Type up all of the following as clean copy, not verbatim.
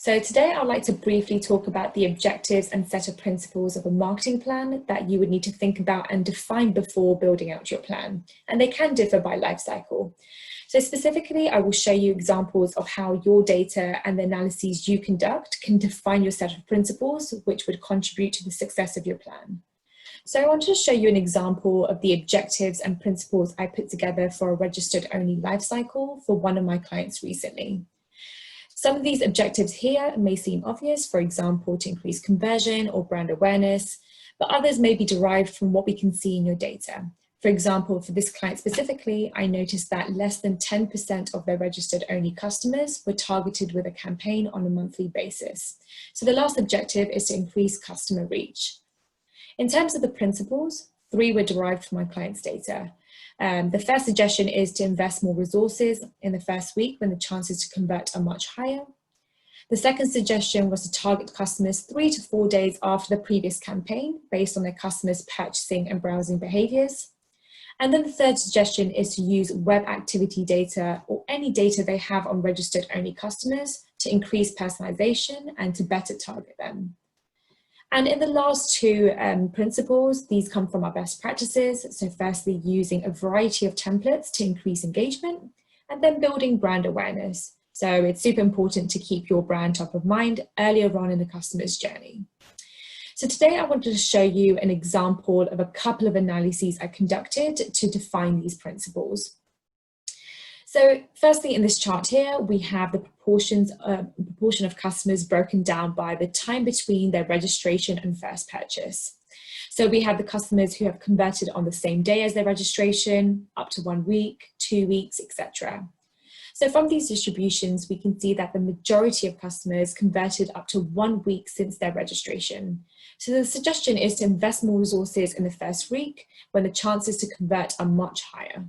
So today I'd like to briefly talk about the objectives and set of principles of a marketing plan that you would need to think about and define before building out your plan. And they can differ by life cycle. So specifically, I will show you examples of how your data and the analyses you conduct can define your set of principles, which would contribute to the success of your plan. So I wanted to show you an example of the objectives and principles I put together for a registered only life cycle for one of my clients recently. Some of these objectives here may seem obvious, for example, to increase conversion or brand awareness, but others may be derived from what we can see in your data. For example, for this client specifically, I noticed that less than 10% of their registered only customers were targeted with a campaign on a monthly basis. So the last objective is to increase customer reach. In terms of the principles, 3 were derived from my client's data. The first suggestion is to invest more resources in the first week when the chances to convert are much higher. The second suggestion was to target customers 3 to 4 days after the previous campaign based on their customers' purchasing and browsing behaviors. And then the third suggestion is to use web activity data or any data they have on registered only customers to increase personalization and to better target them. And in the last 2 principles, these come from our best practices. So firstly, using a variety of templates to increase engagement, and then building brand awareness. So it's super important to keep your brand top of mind earlier on in the customer's journey. So today I wanted to show you an example of a couple of analyses I conducted to define these principles. So firstly, in this chart here, we have the proportion of customers broken down by the time between their registration and first purchase. So we have the customers who have converted on the same day as their registration, up to 1 week, 2 weeks, etc. So from these distributions, we can see that the majority of customers converted up to 1 week since their registration. So the suggestion is to invest more resources in the first week when the chances to convert are much higher.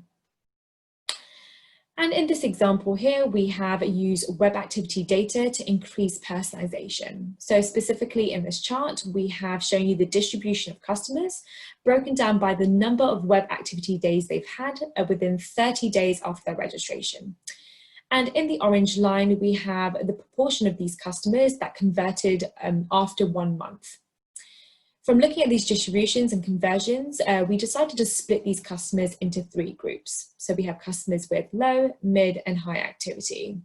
And in this example here, we have used web activity data to increase personalization. So specifically in this chart, we have shown you the distribution of customers broken down by the number of web activity days they've had within 30 days after their registration. And in the orange line, we have the proportion of these customers that converted after 1 month. From looking at these distributions and conversions, we decided to split these customers into 3 groups. So we have customers with low, mid, and high activity.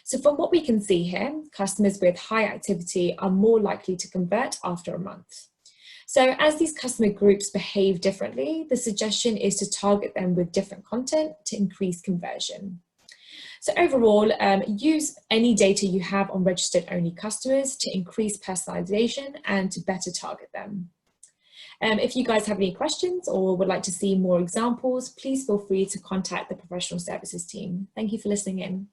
So from what we can see here, customers with high activity are more likely to convert after a month. So as these customer groups behave differently, the suggestion is to target them with different content to increase conversion. So overall, use any data you have on registered only customers to increase personalization and to better target them. If you guys have any questions or would like to see more examples, please feel free to contact the professional services team. Thank you for listening in.